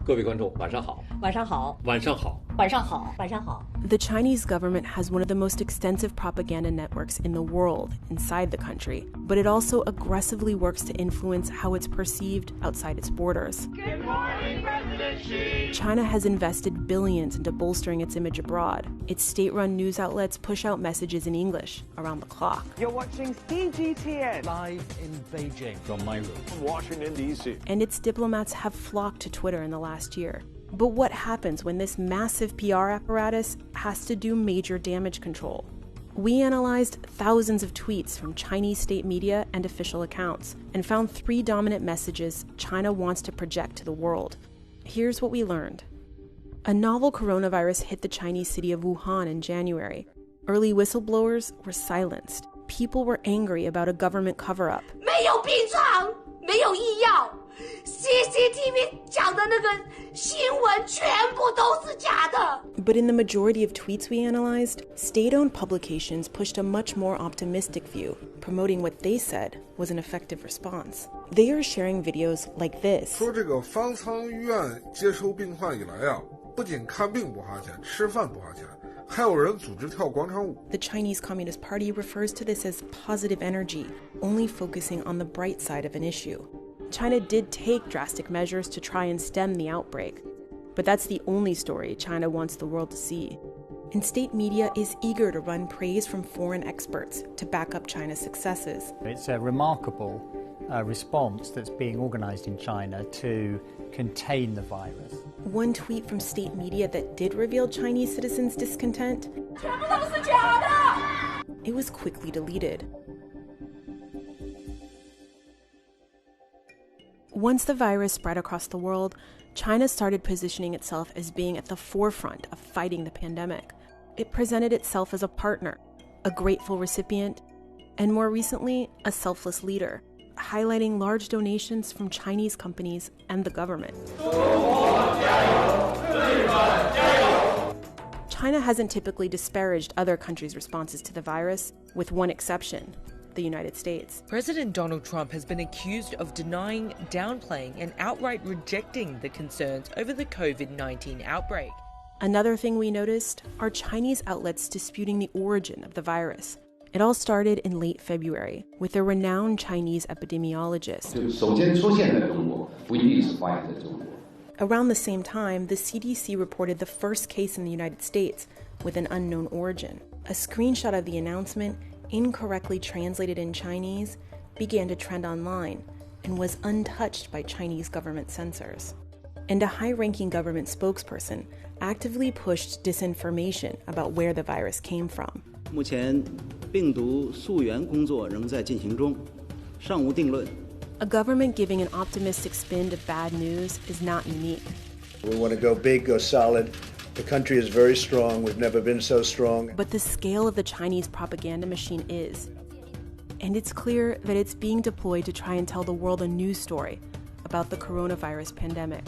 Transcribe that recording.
各位观众，晚上好。晚上好。晚上好。晚上好。晚上好。 The Chinese government has one of the most extensive propaganda networks in the world inside the country, but it also aggressively works to influence how it's perceived outside its borders. Good morning, President Xi! China has invested billions into bolstering its image abroad. Its state-run news outlets push out messages in English around the clock. You're watching CGTN. Live in Beijing from my room. Washington, D.C. And its diplomats have flocked to Twitter in the last year. But what happens when this massive PR apparatus has to do major damage control? We analyzed thousands of tweets from Chinese state media and official accounts and found 3 dominant messages China wants to project to the world. Here's what we learned. A novel coronavirus hit the Chinese city of Wuhan in January. Early whistleblowers were silenced. People were angry about a government cover-up. 没有病床，没有医药。CCTV 讲的那个新闻全部都是假的。 But in the majority of tweets we analyzed, state-owned publications pushed a much more optimistic view, promoting what they said was an effective response. They are sharing videos like this. 说这个方舱医院接收病患以来啊，不仅看病不花钱，吃饭不花钱，还有人组织跳广场舞。 The Chinese Communist Party refers to this as positive energy, only focusing on the bright side of an issue. China did take drastic measures to try and stem the outbreak, but that's the only story China wants the world to see. And state media is eager to run praise from foreign experts to back up China's successes. It's a remarkable response that's being organized in China to contain the virus. One tweet from state media that did reveal Chinese citizens' discontent, 全部都是假的。 it was quickly deleted. Once the virus spread across the world, China started positioning itself as being at the forefront of fighting the pandemic. It presented itself as a partner, a grateful recipient, and more recently, a selfless leader, highlighting large donations from Chinese companies and the government. China hasn't typically disparaged other countries' responses to the virus, with one exception: the United States. President Donald Trump has been accused of denying, downplaying, and outright rejecting the concerns over the COVID-19 outbreak. Another thing we noticed are Chinese outlets disputing the origin of the virus. It all started in late February with a renowned Chinese epidemiologist. Around the same time, the CDC reported the first case in the United States with an unknown origin. A screenshot of the announcement, incorrectly translated in Chinese, began to trend online and was untouched by Chinese government censors. And a high-ranking government spokesperson actively pushed disinformation about where the virus came from. 目前病毒溯源工作仍在进行中，尚无定论。 A government giving an optimistic spin to bad news is not unique. We want to go big, go solid. The country is very strong. We've never been so strong. But the scale of the Chinese propaganda machine is. And it's clear that it's being deployed to try and tell the world a news story about the coronavirus pandemic.